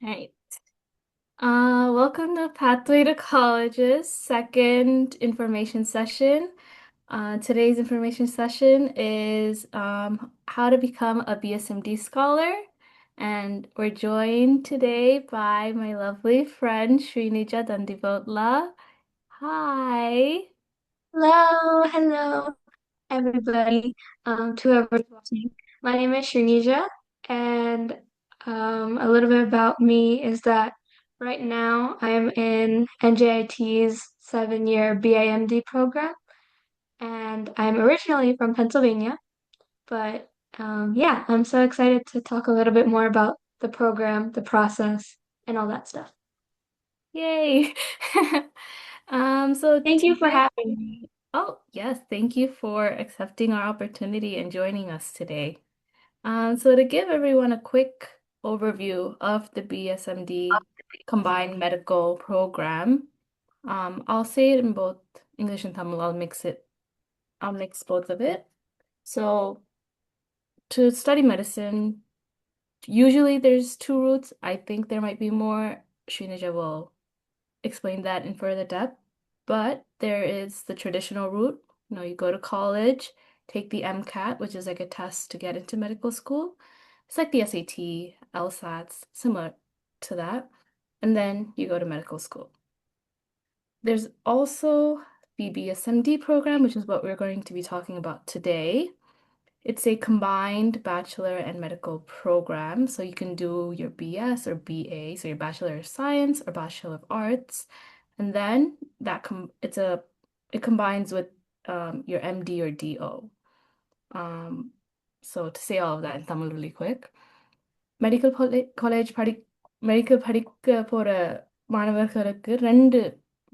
Right. Welcome to Pathway to College's second information session. Today's information session is how to become a BSMD scholar. And we're joined today by my lovely friend Shrinija Dandibhotla. Hi. Hello, everybody. To whoever's watching. My name is Shrinija, and a little bit about me is that right now I'm in NJIT's 7-year BAMD program, and I'm originally from Pennsylvania, but yeah, I'm so excited to talk a little bit more about the program, the process, and all that stuff. Yay. So Thank you for today, having me. oh yes, thank you for accepting our opportunity and joining us today. So to give everyone a quick overview of the BSMD Combined Medical Program, I'll say it in both English and Tamil. I'll mix both of it. So to study medicine, usually there's two routes. I think there might be more. Srinija will explain that in further depth. But there is the traditional route. You go to college, take the MCAT, which is like a test to get into medical school. It's like the SAT, LSATs, similar to that. And then you go to medical school. There's also the BSMD program, which is what we're going to be talking about today. It's a combined bachelor and medical program. So you can do your BS or BA, so your Bachelor of Science or Bachelor of Arts. And then it combines with your MD or DO. Um, so to say all of that in Tamil really quick, medical college medical படிக்க போற மாணவர்களுக்கு ரெண்டு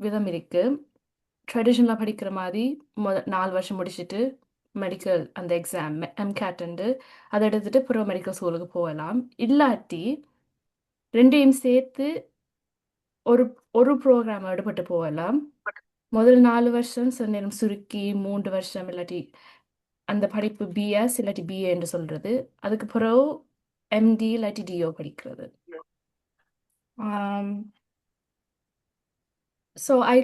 விதம் இருக்கு. ட்ரெடிஷ்னலாக படிக்கிற மாதிரி 4 வருஷம் முடிச்சுட்டு மெடிக்கல் அந்த எக்ஸாம் எம்கேட் அதை எடுத்துட்டு அப்புறம் மெடிக்கல் ஸ்கூலுக்கு போகலாம். இல்லாட்டி ரெண்டையும் சேர்த்து ஒரு ஒரு ப்ரோக்ராம் எடுபட்டு போகலாம். முதல் 4 வருஷம் சில நேரம் சுருக்கி 3 வருஷம் இல்லாட்டி அந்த படிப்பு பிஎஸ் இல்லாட்டி பிஏ என்று சொல்றது. அதுக்கு பிறகு எம்டி இல்லாட்டி டிஓ படிக்கிறது. Um, so I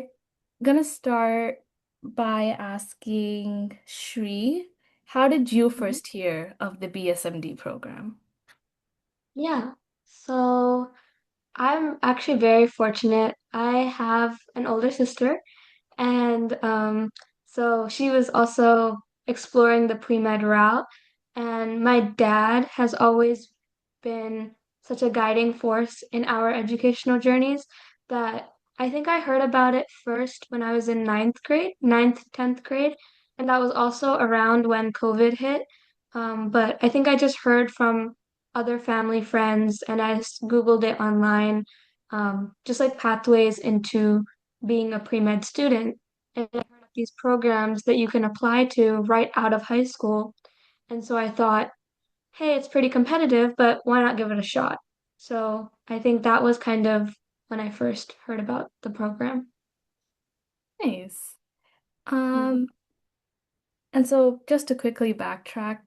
gonna start by asking Shri, how did you Mhm. first hear of the BSMD program? Yeah. So I'm actually very fortunate. I have an older sister, and so she was also exploring the pre-med route. And my dad has always been such a guiding force in our educational journeys that I think I heard about it first when I was in ninth grade, 10th grade, and that was also around when COVID hit. But I think I just heard from other family friends and I just Googled it online, just like pathways into being a pre-med student. And I heard of these programs that you can apply to right out of high school. And so I thought, hey, it's pretty competitive, but why not give it a shot? So I think that was kind of when I first heard about the program. Nice. Mhm. Um, and so just to quickly backtrack,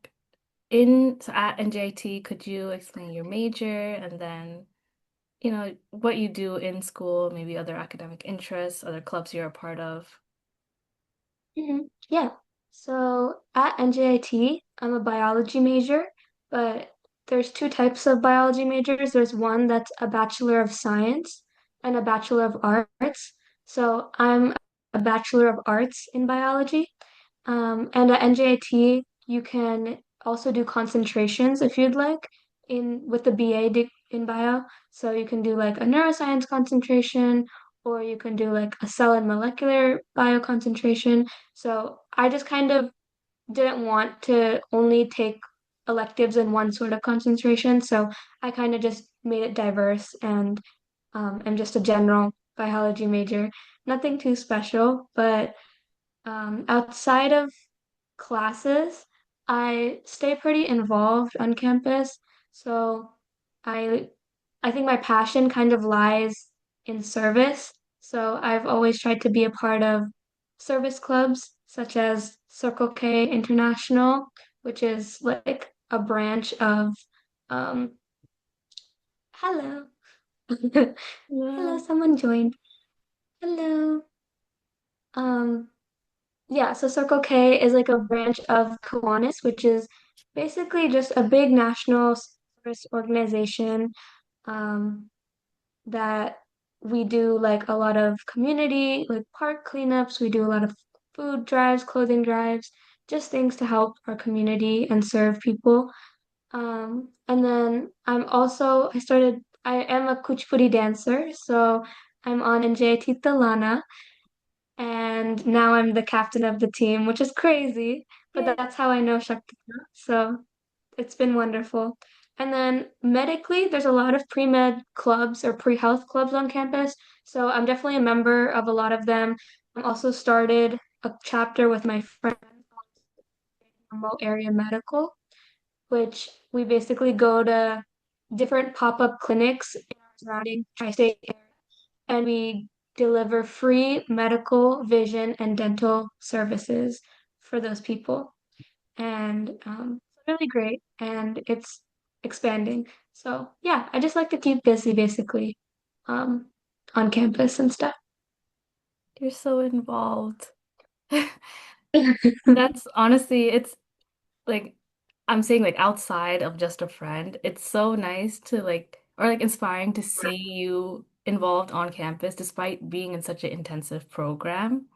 so at NJIT, could you explain your major and then, what you do in school, maybe other academic interests, other clubs you're a part of? Yeah. So at NJIT, I'm a biology major, but there's two types of biology majors. There's one that's a Bachelor of Science and a Bachelor of Arts. So I'm a Bachelor of Arts in biology. And at NJIT, you can also do concentrations if you'd like in with the in bio. So you can do like a neuroscience concentration, or you can do like a cell and molecular bio concentration. So I just kind of didn't want to only take electives in one sort of concentration. So I kind of just made it diverse and I'm just a general biology major. Nothing too special, but outside of classes, I stay pretty involved on campus. So I I think my passion kind of lies in service. So I've always tried to be a part of service clubs such as Circle K International, which is like a branch of um hello. Hello, Wow. someone joined. Hello. Um, yeah, so Circle K is like a branch of Kiwanis, which is basically just a big national service organization um, that we do like a lot of community, like park cleanups. We do a lot of food drives, clothing drives, just things to help our community and serve people. And then I am a Kuchipudi dancer, so I'm on NJIT-Rutgers, and now I'm the captain of the team, which is crazy, but Yay. that's how I know Shakti. So it's been wonderful. And then medically, there's a lot of pre-med clubs or pre-health clubs on campus. So I'm definitely a member of a lot of them. I'm also started a chapter with my friend, Remote Area Medical, which we basically go to different pop-up clinics in our surrounding tri-state area, and we deliver free medical, vision, and dental services for those people. And it's really great, and it's expanding. So yeah, I just like to keep busy basically um, on campus and stuff. You're so involved. That's honestly, it's like I'm saying like outside of just a friend, it's so nice to like or like inspiring to see you involved on campus despite being in such an intensive program.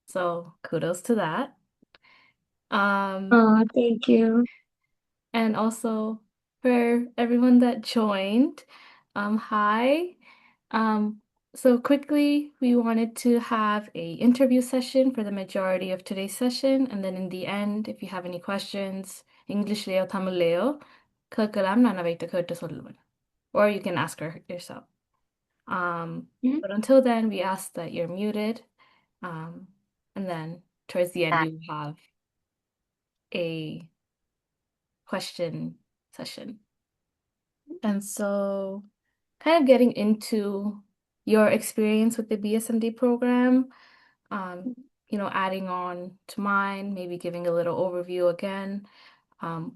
So kudos to that. Um, Oh, thank you. and also for everyone that joined, hi. Um, so quickly, we wanted to have a interview session for the majority of today's session, and then in the end, if you have any questions, English leo, Tamil leo, கேட்கலாம் நான் அவைகிட்ட கேட்டு சொல்லுவேன். Or you can ask her yourself. Mhm. But until then, we ask that you're muted. Um, and then towards the end, we will have a question session. And so, kind of getting into your experience with the BSMD program, um, adding on to mine, maybe giving a little overview again.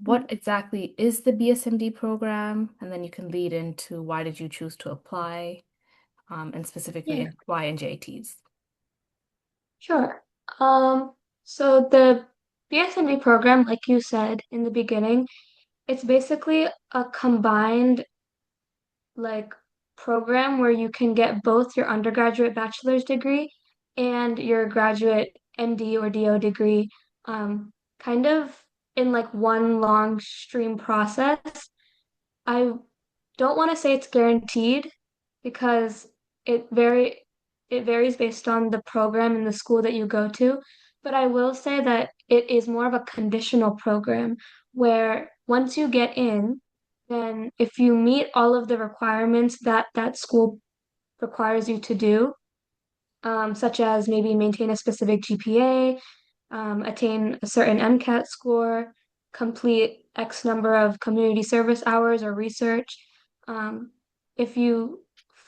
What exactly is the BSMD program? And then you can lead into why did you choose to apply, and specifically Yeah, why NJITs. sure. Um, so the BSMD program, like you said in the beginning, it's basically a combined like program where you can get both your undergraduate bachelor's degree and your graduate MD or DO degree, kind of in like one long stream process. I don't want to say it's guaranteed because it very it varies based on the program and the school that you go to, but I will say that it is more of a conditional program where once you get in, then if you meet all of the requirements that that school requires you to do, such as maybe maintain a specific GPA, attain a certain MCAT score, complete X number of community service hours or research. Um, if you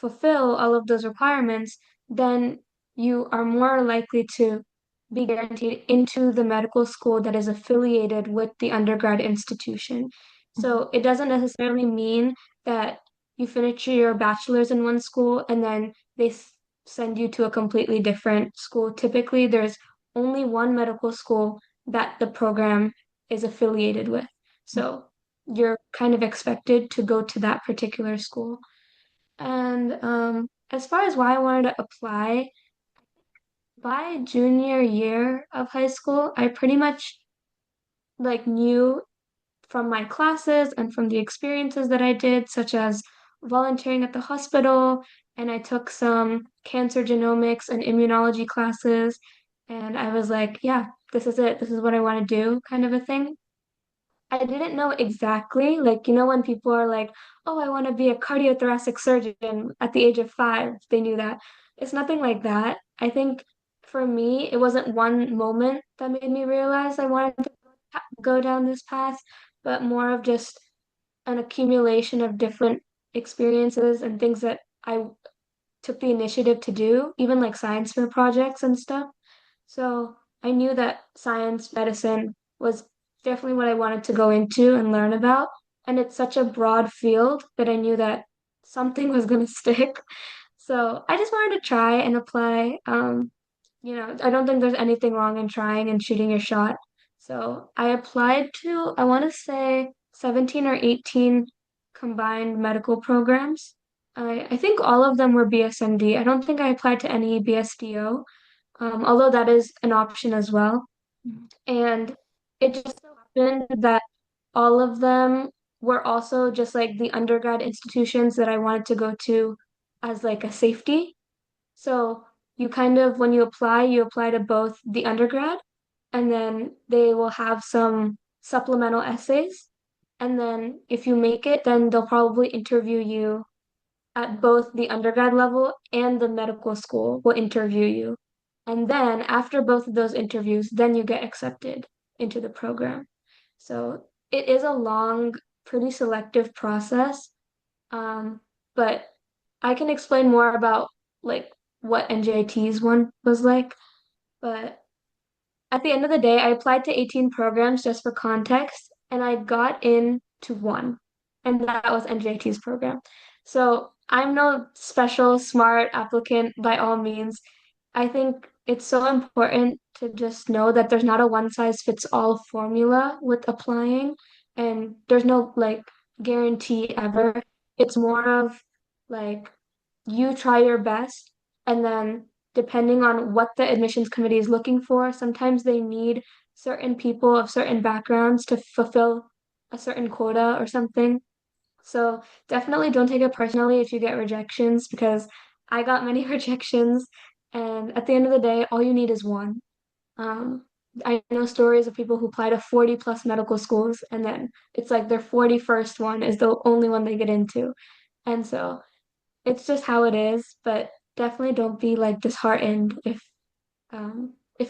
fulfill all of those requirements, then you are more likely to be guaranteed into the medical school that is affiliated with the undergrad institution. Mhm. So it doesn't necessarily mean that you finish your bachelor's in one school and then they send you to a completely different school. Typically, there's only one medical school that the program is affiliated with. So you're kind of expected to go to that particular school. And as far as why I wanted to apply, by junior year of high school, I pretty much like knew from my classes and from the experiences that I did, such as volunteering at the hospital, and I took some cancer genomics and immunology classes, and I was like, yeah, this is it. This is what I want to do, kind of a thing. I didn't know exactly, like, when people are like, oh, I want to be a cardiothoracic surgeon at the age of 5, they knew that. It's nothing like that. I think for me, it wasn't one moment that made me realize I wanted to go down this path, but more of just an accumulation of different experiences and things that I took the initiative to do, even like science fair projects and stuff. So I knew that science medicine was definitely what I wanted to go into and learn about. And it's such a broad field that I knew that something was going to stick. So I just wanted to try and apply. I don't think there's anything wrong in trying and shooting your shot. So I applied to, I want to say 17 or 18 combined medical programs. I think all of them were BSMD. I don't think I applied to any BSDO, although that is an option as well. And it just so happened that all of them were also just like the undergrad institutions that I wanted to go to as like a safety. So you kind of, when you apply to both the undergrad, and then they will have some supplemental essays. And then if you make it, then they'll probably interview you at both the undergrad level and the medical school will interview you. And then after both of those interviews, then you get accepted into the program. So it is a long, pretty selective process. Um, but I can explain more about like what NJIT's one was like. But at the end of the day, I applied to 18 programs just for context, and I got into one, and that was NJIT's program. So I'm no special smart applicant by all means. I think it's so important to just know that there's not a one size fits all formula with applying, and there's no like guarantee ever. It's more of like you try your best, and then depending on what the admissions committee is looking for, sometimes they need certain people of certain backgrounds to fulfill a certain quota or something. So definitely don't take it personally if you get rejections because I got many rejections, and at the end of the day, all you need is one. Um, I know stories of people who apply to 40 plus medical schools, and then it's like their 41st one is the only one they get into. And so it's just how it is, but definitely don't be like disheartened if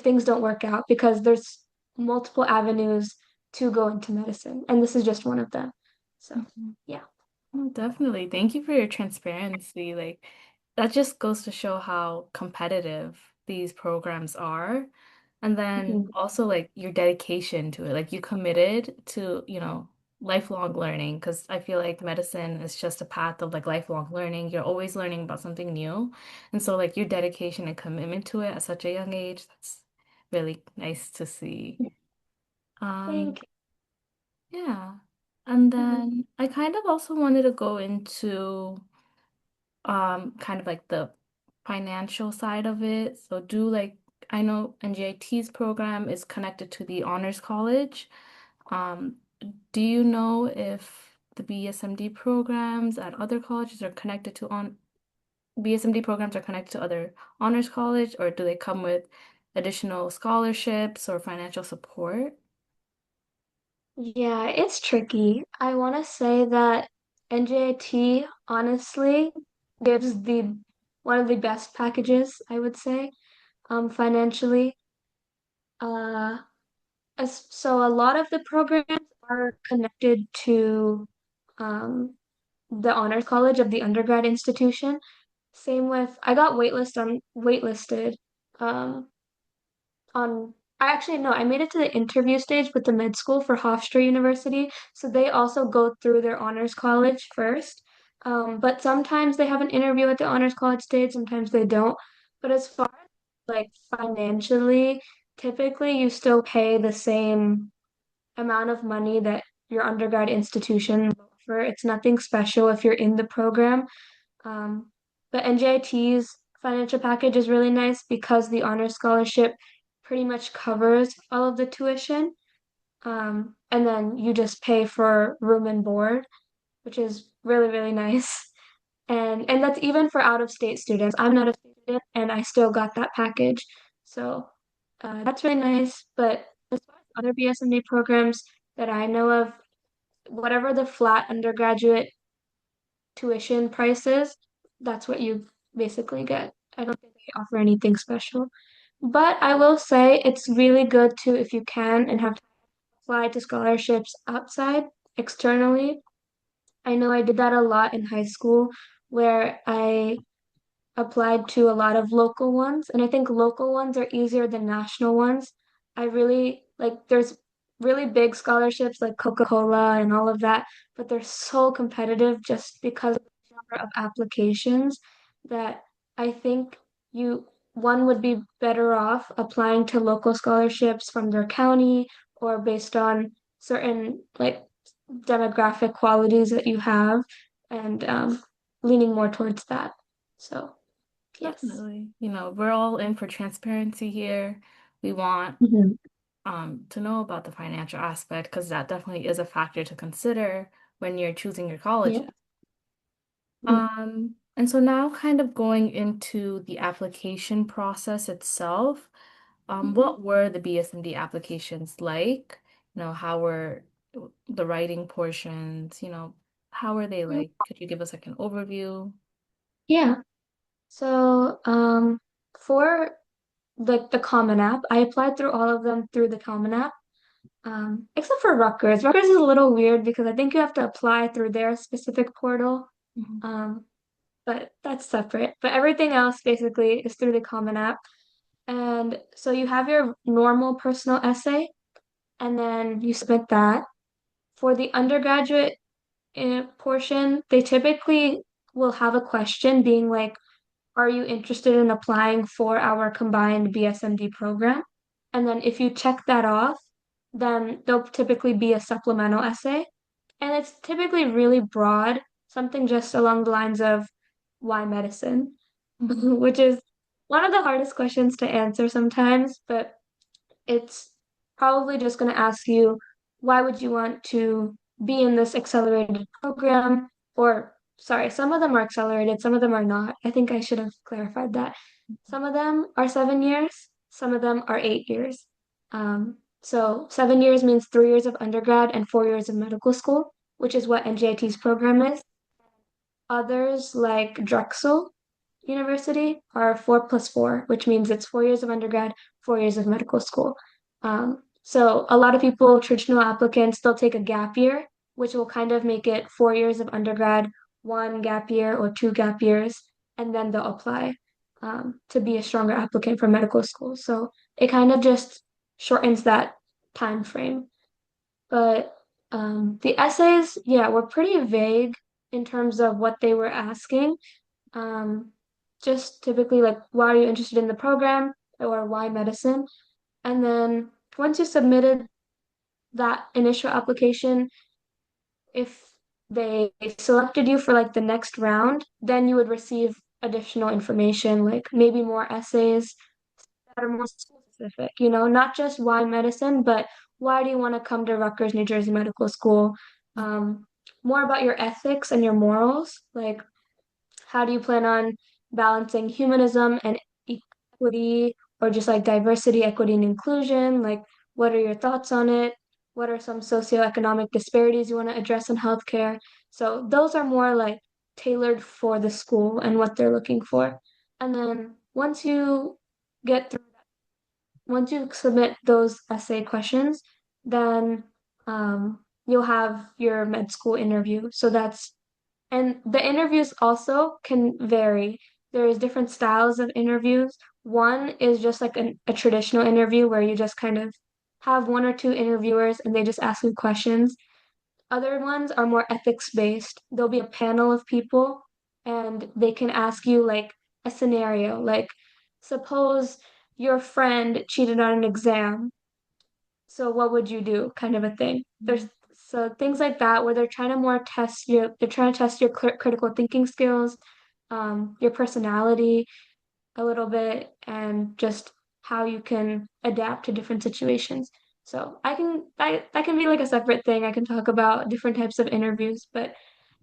things don't work out because there's multiple avenues to go into medicine, and this is just one of them. So, Mhm. yeah. Oh, definitely. Thank you for your transparency. Like, that just goes to show how competitive these programs are. And then Mhm. also like your dedication to it. Like you committed to, lifelong learning because I feel like medicine is just a path of like lifelong learning. You're always learning about something new. And so like your dedication and commitment to it at such a young age, that's really nice to see. Um, Thank yeah. And you. then I kind of also wanted to go into kind of like the financial side of it. So do like I know NJIT's program is connected to the Honors College. Um, do you know if the BSMD programs at other colleges are connected to on BSMD programs are connected to other honors college, or do they come with additional scholarships or financial support? Yeah, it's tricky. I want to say that NJIT honestly gives the one of the best packages, I would say, financially. Uh, so a lot of the programs are connected to um, the honors college of the undergrad institution. Same with I got waitlisted um, on I actually no, I made it to the interview stage with the med school for Hofstra University. So they also go through their honors college first. But sometimes they have an interview at the honors college stage, sometimes they don't. But as far as like financially, typically you still pay the same amount of money that your undergrad institution will offer. It's nothing special if you're in the program. Um, but NJIT's financial package is really nice because the honor scholarship pretty much covers all of the tuition. And then you just pay for room and board, which is really, really nice. And that's even for out of state students. I'm not a student and I still got that package. So that's really nice. But as far as other BSMD programs that I know of, whatever the flat undergraduate tuition prices, that's what you basically get. I don't think they offer anything special. But I will say it's really good to, if you can and have to apply to scholarships outside externally. I know I did that a lot in high school where I applied to a lot of local ones, and I think local ones are easier than national ones. I really like there's really big scholarships like Coca-Cola and all of that, but they're so competitive just because of the number of applications that I think you one would be better off applying to local scholarships from their county or based on certain like demographic qualities that you have and leaning more towards that. So, yes. Definitely. We're all in for transparency here. We want Mhm. to know about the financial aspect because that definitely is a factor to consider when you're choosing your Yeah. colleges. Mhm. And so now kind of going into the application process itself, Mhm. what were the BSMD applications like? How were the writing portions, how were they Mhm. like? Could you give us like an overview? Yeah. So, for the Common App, I applied through all of them through the Common App. Except for Rutgers. Rutgers is a little weird because I think you have to apply through their specific portal. Mhm. Um, but that's separate. But everything else basically is through the Common App. And so you have your normal personal essay, and then you submit that. For the undergraduate portion, they typically will have a question being like, are you interested in applying for our combined BSMD program? And then if you check that off, then there'll typically be a supplemental essay. And it's typically really broad, something just along the lines of why medicine, Mhm. which is one of the hardest questions to answer sometimes, but it's probably just going to ask you, why would you want to be in this accelerated program? Or, sorry, some of them are accelerated, some of them are not. I think I should have clarified that. Some of them are 7 years, some of them are 8 years. So 7 years means 3 years of undergrad and 4 years of medical school, which is what NJIT's program is. Others, like Drexel University, are 4+4, which means it's 4 years of undergrad, 4 years of medical school. So a lot of people, traditional applicants, they'll take a gap year, which will kind of make it 4 years of undergrad, one gap year or two gap years, and then they'll apply to be a stronger applicant for medical school. So it kind of just shortens that time frame. But the essays, yeah, were pretty vague in terms of what they were asking. Um, just typically like, why are you interested in the program or why medicine? And then once you submitted that initial application, if they selected you for like the next round, then you would receive additional information, like maybe more essays that are more school specific, not just why medicine, but why do you want to come to Rutgers, New Jersey Medical School? Um, More about your ethics and your morals, like how do you plan on balancing humanism and equity, or just like diversity, equity, and inclusion? Like, what are your thoughts on it? What are some socioeconomic disparities you want to address in healthcare? So those are more like tailored for the school and what they're looking for. And then get through once you submit those essay questions, then you'll have your med school interview. And the interviews also can vary. There's different styles of interviews. One is just like a traditional interview where you just kind of have one or two interviewers and they just ask you questions. Other ones are more ethics based. There'll be a panel of people and they can ask you like a scenario, like suppose your friend cheated on an exam, so what would you do, kind of a thing. There's Mhm. so things like that where they're trying to test your critical thinking skills, your personality a little bit, and just how you can adapt to different situations. So that can be like a separate thing. I can talk about different types of interviews, but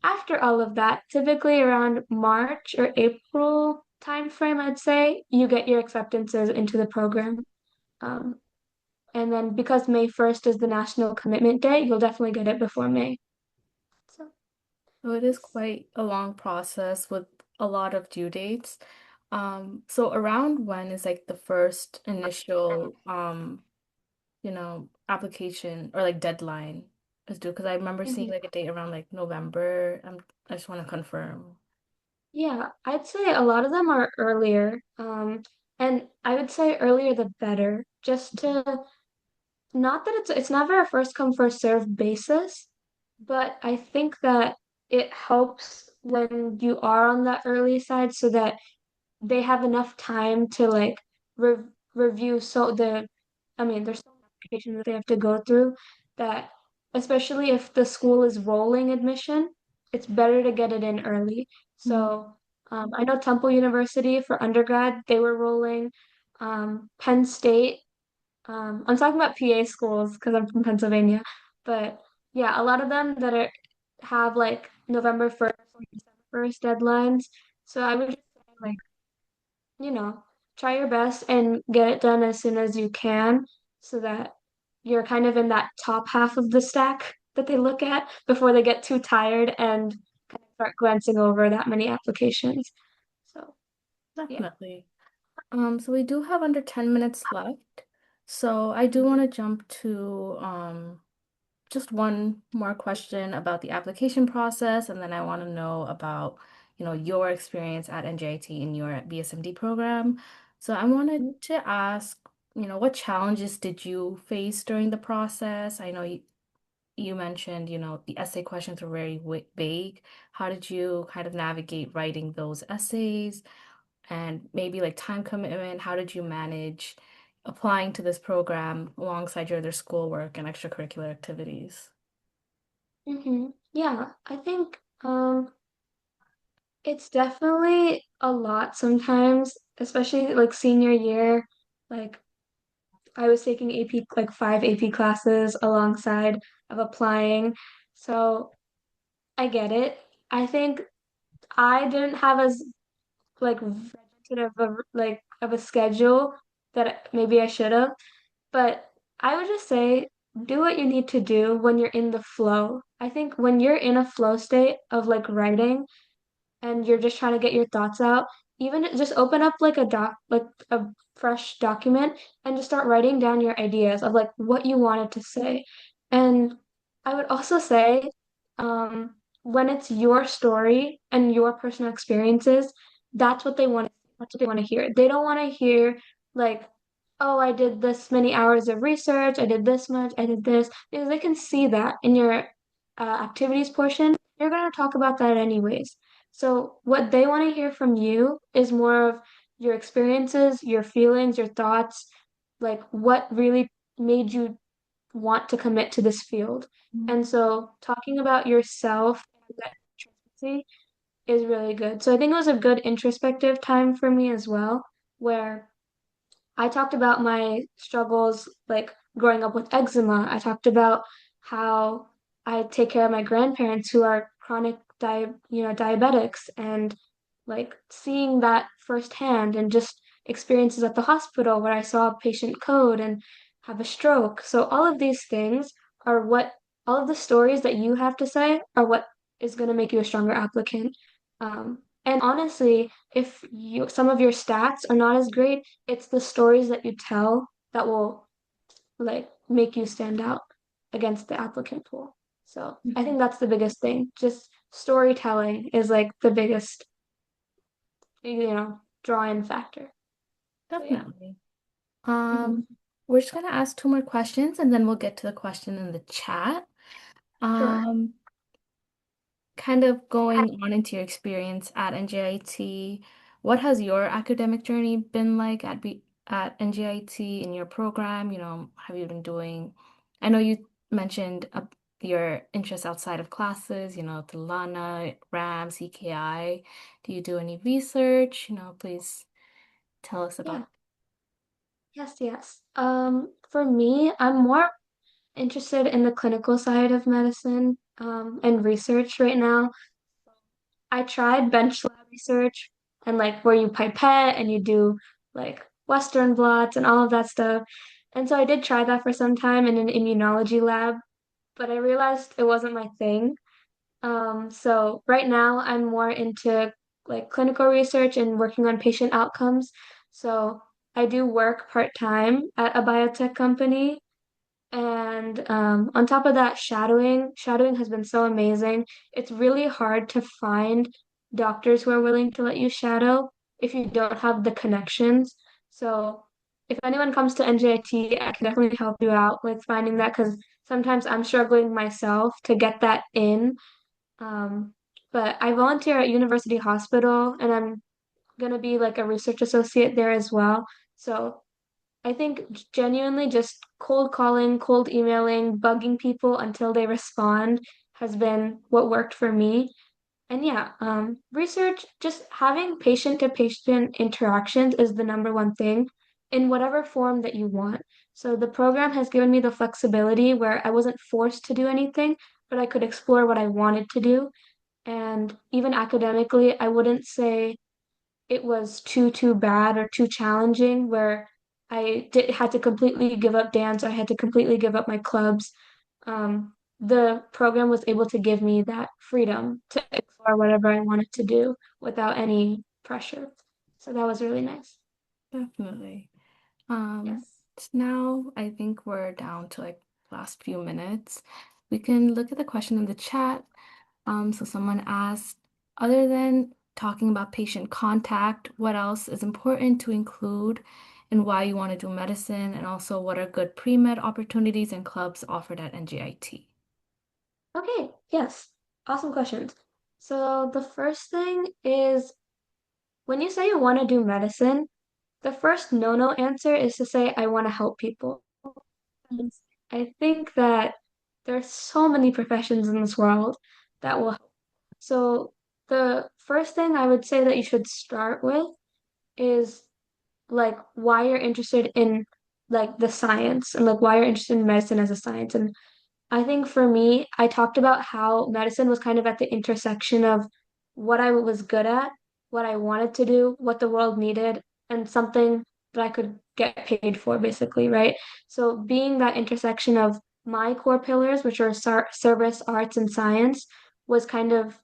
after all of that, typically around March or April timeframe, I'd say you get your acceptances into the program. Um, and then because May 1st is the National Commitment Day, you'll definitely get it before May. So, So it is yes. quite a long process with a lot of due dates. So around when is like the first initial application or like deadline is due? Because I remember seeing Mhm. like a date around like November. I just want to confirm. Yeah, I'd say a lot of them are earlier. And I would say earlier the better. Just to not that it's never a first come first served basis, but I think that it helps when you are on that early side so that they have enough time to like re review there's so many applications that they have to go through that especially if the school is rolling admission, it's better to get it in early. Mm. So I know Temple University for undergrad, they were rolling. Penn State, I'm talking about PA schools because I'm from Pennsylvania, but yeah, a lot of them have like November 1st or December 1st deadlines. So I would just say like you know, try your best and get it done as soon as you can so that you're kind of in that top half of the stack that they look at before they get too tired and kind of start glancing over that many applications. So, yeah. Definitely. So we do have under 10 minutes left. So I do want to jump to just one more question about the application process, and then I want to know about, your experience at NJIT in your BSMD program. So I wanted to ask, what challenges did you face during the process? I know you mentioned, the essay questions were very vague. How did you kind of navigate writing those essays? And maybe like time commitment, how did you manage applying to this program alongside your other schoolwork and extracurricular activities? Yeah, I think it's definitely a lot sometimes, especially like senior year. Like I was taking AP like 5 AP classes alongside of applying. So I get it. I think I didn't have as like regimented of a schedule that maybe I should have, but I would just say do what you need to do when you're in the flow. I think when you're in a flow state of like writing, and you're just trying to get your thoughts out, even just open up like a fresh document and just start writing down your ideas of like what you wanted to say. And I would also say, when it's your story and your personal experiences, that's what they want to hear. They don't want to hear like, oh, I did this many hours of research, I did this much, I did this, because they can see that in your activities portion. You're going to talk about that anyways. So what they want to hear from you is more of your experiences, your feelings, your thoughts, like what really made you want to commit to this field. Mm. And so talking about yourself and that transparency is really good. So I think it was a good introspective time for me as well, where I talked about my struggles like growing up with eczema. I talked about how I take care of my grandparents who are diabetics and like seeing that firsthand and just experiences at the hospital where I saw a patient code and have a stroke. So all of these things are what all of the stories that you have to say are what is going to make you a stronger applicant. And honestly, if some of your stats are not as great, it's the stories that you tell that will like make you stand out against the applicant pool. So I Mhm. think that's the biggest thing. Just storytelling is like the biggest, draw-in factor. So yeah. Definitely. Hmm. Um, we're just gonna ask two more questions and then we'll get to the question in the chat. Sure. Um, Kind of going on into your experience at NJIT, what has your academic journey been like at NJIT in your program? Have you been doing? I know you mentioned your interests outside of classes, the Lana, RAM, CKI. Do you do any research? Please tell us Yeah. about. Yes, yes. For me, I'm more interested in the clinical side of medicine, and research right now. I tried bench lab research and like where you pipette and you do like Western blots and all of that stuff. And so I did try that for some time in an immunology lab, but I realized it wasn't my thing. So right now I'm more into like clinical research and working on patient outcomes. So I do work part-time at a biotech company and on top of that, shadowing has been so amazing. It's really hard to find doctors who are willing to let you shadow if you don't have the connections. So if anyone comes to NJIT, I can definitely help you out with finding that because sometimes I'm struggling myself to get that in. Um, but I volunteer at University Hospital and I'm gonna be like a research associate there as well. So I think genuinely just cold calling, cold emailing, bugging people until they respond has been what worked for me. And yeah, research, just having patient to patient interactions is the number one thing in whatever form that you want. So the program has given me the flexibility where I wasn't forced to do anything, but I could explore what I wanted to do. And even academically, I wouldn't say it was too bad or too challenging where had to completely give up dance, I had to completely give up my clubs. The program was able to give me that freedom to explore whatever I wanted to do without any pressure. So that was really nice. Definitely. Um, Yes. now I think we're down to like last few minutes. We can look at the question in the chat. So someone asked, other than talking about patient contact, what else is important to include and why you want to do medicine, and also what are good pre-med opportunities and clubs offered at NJIT? Okay, yes. Awesome questions. So the first thing is when you say you want to do medicine, the first no-no answer is to say, I want to help people. And I think that there's so many professions in this world that will help. So the first thing I would say that you should start with is like why you're interested in like the science and like why you're interested in medicine as a science. And I think for me, I talked about how medicine was kind of at the intersection of what I was good at, what I wanted to do, what the world needed, and something that I could get paid for, basically, right? So being that intersection of my core pillars, which are service, arts, and science, was kind of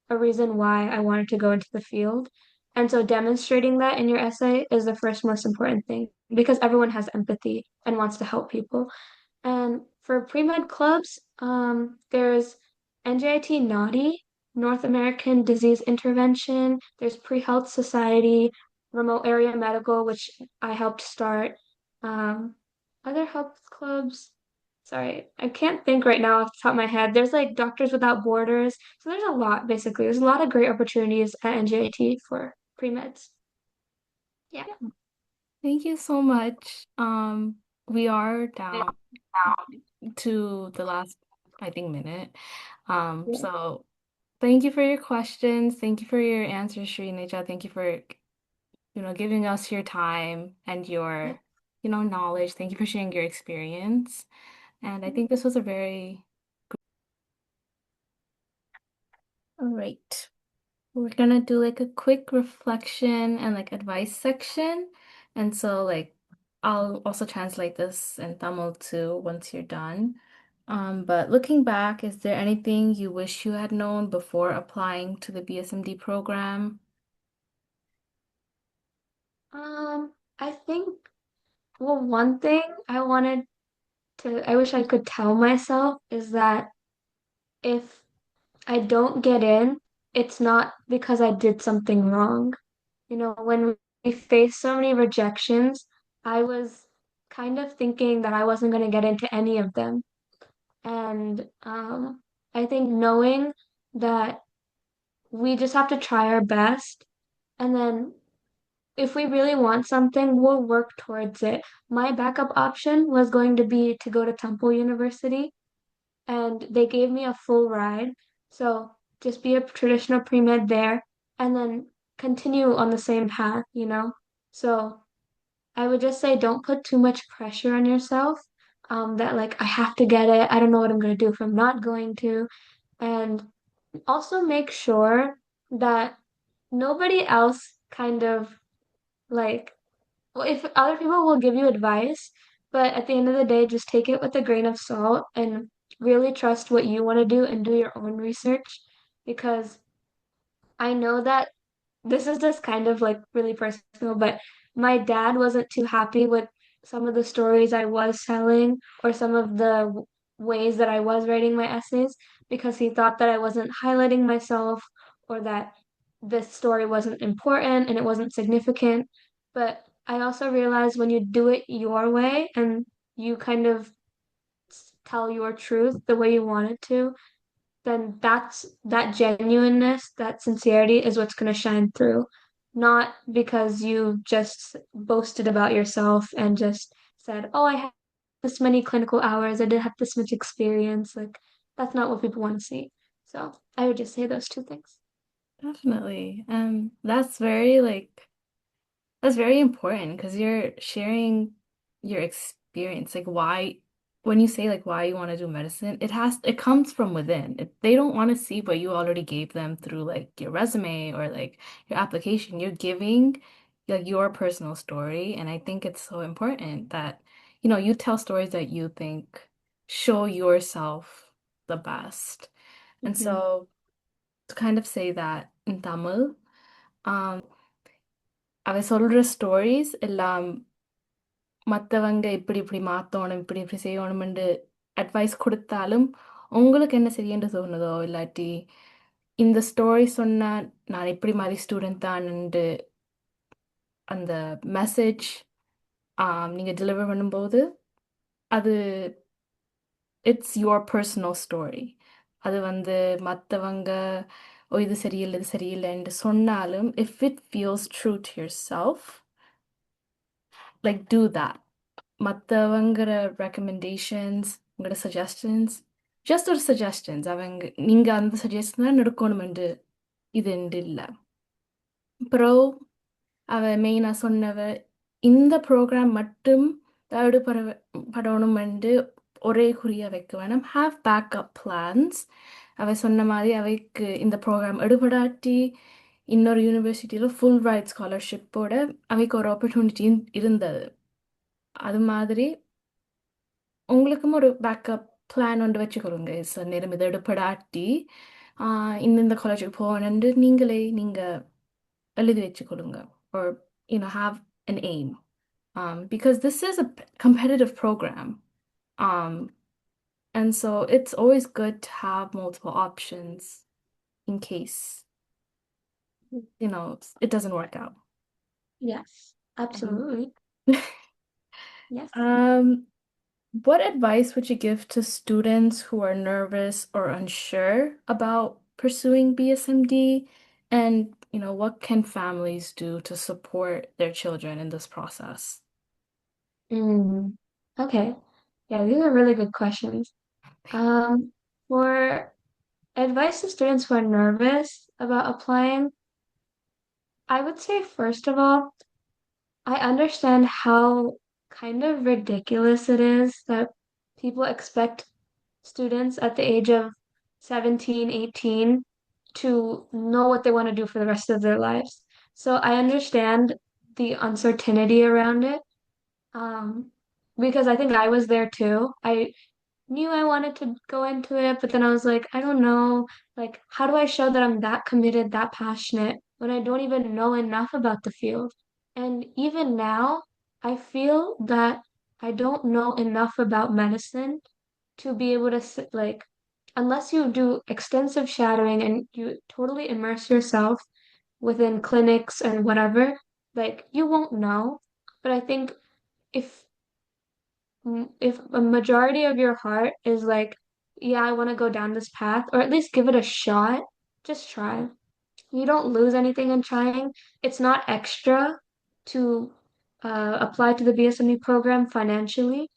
a reason why I wanted to go into the field. And so demonstrating that in your essay is the first most important thing because everyone has empathy and wants to help people. And for pre-med clubs, there's NJIT Naughty, North American Disease Intervention. There's Pre-Health Society, Remote Area Medical, which I helped start. Um, other health clubs. Sorry, I can't think right now off the top of my head. There's like Doctors Without Borders. So there's a lot, basically. There's a lot of great opportunities at NJIT for pre-meds. Yeah. Thank you so much. We are down to the last, I think, minute. Yeah. So thank you for your questions. Thank you for your answers, Shrinija. Thank you for, giving us your time and Yeah. your, knowledge. Thank you for sharing your experience. And I think this was a very, all right. We're gonna do like a quick reflection and like advice section. And so like I'll also translate this in Tamil too once you're done. But looking back, is there anything you wish you had known before applying to the BSMD program? I think, well, one thing I wish I could tell myself is that if I don't get in, it's not because I did something wrong. You know, when we face so many rejections, I was kind of thinking that I wasn't going to get into any of them. And I think knowing that we just have to try our best, and then if we really want something, we'll work towards it. My backup option was going to be to go to Temple University, and they gave me a full ride. So just be a traditional pre-med there, and then continue on the same path, you know? So I would just say don't put too much pressure on yourself, that like I have to get it. I don't know what I'm going to do if I'm not going to. And also make sure that nobody else kind of like, well, if other people will give you advice, but at the end of the day, just take it with a grain of salt and really trust what you want to do and do your own research because I know that this is just kind of like really personal, but my dad wasn't too happy with some of the stories I was telling or some of the ways that I was writing my essays because he thought that I wasn't highlighting myself or that this story wasn't important and it wasn't significant. But I also realized when you do it your way and you kind of tell your truth the way you want it to, then that genuineness, that sincerity is what's going to shine through, not because you just boasted about yourself and just said, "Oh, I have this many clinical hours, I did have this much experience." Like that's not what people want to see. So I would just say those two things. Definitely. That's very important because you're sharing your experience. Like why, when you say like why you want to do medicine, it comes from within. They don't want to see what you already gave them through like your resume or like your application. You're giving like your personal story, and I think it's so important that, you tell stories that you think show yourself the best. And Hmm. so to kind of say that in Tamil, um, அவ சொல்ற stories எல்லாம் மத்தவங்க இப்படி இப்படி மாத்தணும் இப்படி இப்படி செய்யணும்னு அட்வைஸ் கொடுத்தாலும் உங்களுக்கு என்ன சரியென்று தோணுதோ இல்லாட்டி இந்த ஸ்டோரி சொன்னா நான் இப்படி மாதிரி ஸ்டூடெண்ட் தான்ண்டு அந்த மெசேஜ் நீங்க டெலிவர் பண்ணும்போது அது இட்ஸ் யுவர் பர்சனல் ஸ்டோரி. அது வந்து மத்தவங்க ஓ இது சரியில்லை இது சரியில்லைன்னு சொன்னாலும் if it feels true to yourself, like do that. மத்தவங்கற recommendations, உங்களோட suggestions, just ஒரு suggestions. நீங்க அந்த suggestion தான் எடுக்கணுமென்று இது இல்ல. அப்புறம் அவ மெயினா சொன்னவ இந்த ப்ரோக்ராம் மட்டும் படணுமென்று ஒரே குறியா வைக்க வேணாம். Have backup plans. அவ சொன்ன மாதிரி அவைக்கு இந்த ப்ரோக்ராம் எடுபடாட்டி இன்னொரு யூனிவர்சிட்டியில ஃபுல் ரைட் ஸ்காலர்ஷிப்போட அவைக்கு ஒரு ஆப்பர்ச்சுனிட்டி இருந்தது. அது மாதிரி உங்களுக்கும் ஒரு பேக்கப் பிளான் ஒன்று வச்சுக்கொள்ளுங்க. நேரம் இதை எடுப்படாட்டி இந்த காலேஜுக்கு போகணுன்னு நீங்க எழுதி வச்சுக்கொள்ளுங்க. or have an aim, because this is a competitive program, um, and so it's always good to have multiple options in case it doesn't work out. Yes, Um, absolutely. Yes. um, What advice would you give to students who are nervous or unsure about pursuing BSMD? And, what can families do to support their children in this process? Mm. Okay. Yeah, these are really good questions. Um, for advice to students who are nervous about applying, I would say, first of all, I understand how kind of ridiculous it is that people expect students at the age of 17, 18 to know what they want to do for the rest of their lives. So I understand the uncertainty around it. Um, because I think I was there too. I knew I wanted to go into it, but then I was like, I don't know, like, how do I show that I'm that committed, that passionate when I don't even know enough about the field? And even now, I feel that I don't know enough about medicine to be able to like, unless you do extensive shadowing and you totally immerse yourself within clinics and whatever, like, you won't know. But I think if if a majority of your heart is like, yeah, I want to go down this path, or at least give it a shot, just try. You don't lose anything in trying. It's not extra to apply to the BSME program financially.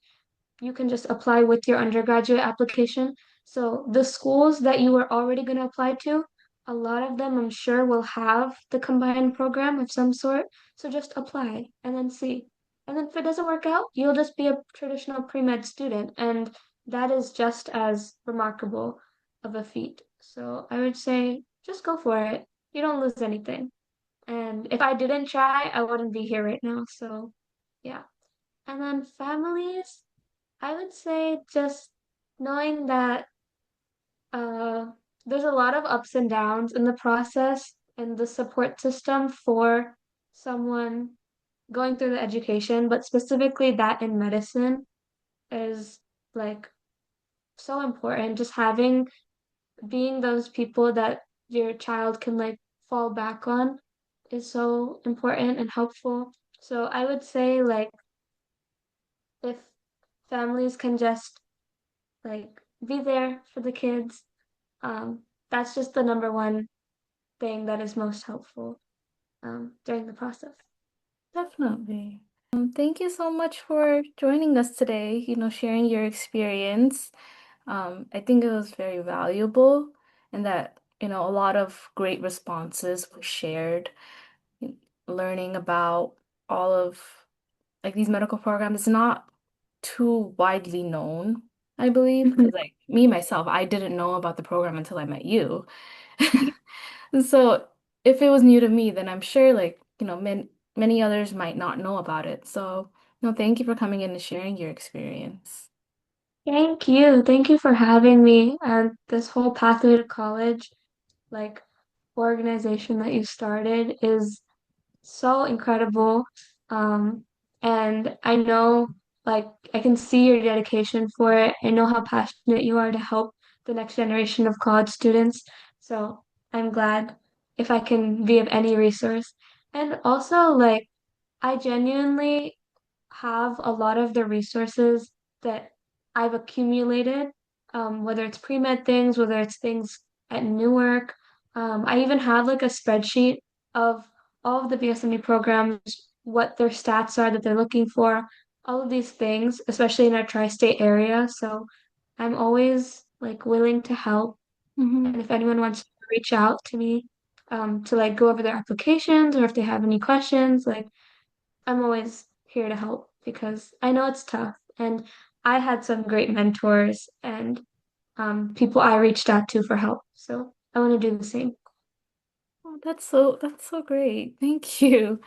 You can just apply with your undergraduate application. So the schools that you were already going to apply to, a lot of them I'm sure will have the combined program of some sort. So just apply and then see. And then if it doesn't work out, you'll just be a traditional pre-med student, and that is just as remarkable of a feat. So I would say just go for it. You don't lose anything. And if I didn't try, I wouldn't be here right now. So yeah. And then families, I would say just knowing that uh, there's a lot of ups and downs in the process, and the support system for someone going through the education, but specifically that in medicine is like so important. Just having being those people that your child can like fall back on is so important and helpful. So I would say like if families can just like be there for the kids, That's just the number one thing that is most helpful during the process. Definitely. Thank you so much for joining us today, sharing your experience. I think it was very valuable and that, a lot of great responses were shared, y- learning about all of like these medical programs is not too widely known, I believe, Mhm. because like me myself, I didn't know about the program until I met you. So if it was new to me, then I'm sure like, many others might not know about it. So, no, thank you for coming in and sharing your experience. Thank you. Thank you for having me. And this whole Pathway to College, like organization that you started is so incredible. Um, and I know, like, I can see your dedication for it. I know how passionate you are to help the next generation of college students. So I'm glad if I can be of any resource. And also, like, I genuinely have a lot of the resources that I've accumulated, whether it's pre-med things, whether it's things at Newark. I even have like a spreadsheet of all of the BSME programs, what their stats are that they're looking for, all of these things, especially in our tri-state area. So I'm always like willing to help. Hmm. And if anyone wants to reach out to me, to like go over their applications or if they have any questions, like I'm always here to help because I know it's tough. And I had some great mentors and people I reached out to for help. So I want to do the same. Oh, that's so great. Thank you.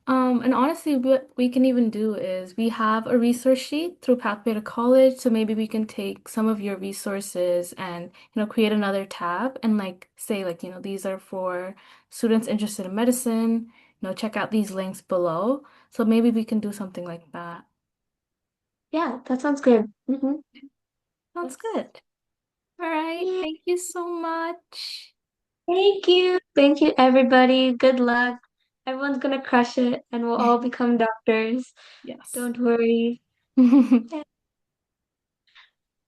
And honestly, what we can even do is we have a resource sheet through Pathway to College, so maybe we can take some of your resources and, create another tab and like say like, these are for students interested in medicine, check out these links below. So maybe we can do something like that. Yeah, that sounds good. Sounds good. All right. Yeah. Thank you so much. Thank you. Thank you, everybody. Good luck. Everyone's gonna crush it and we'll all become doctors. Yes. Don't worry.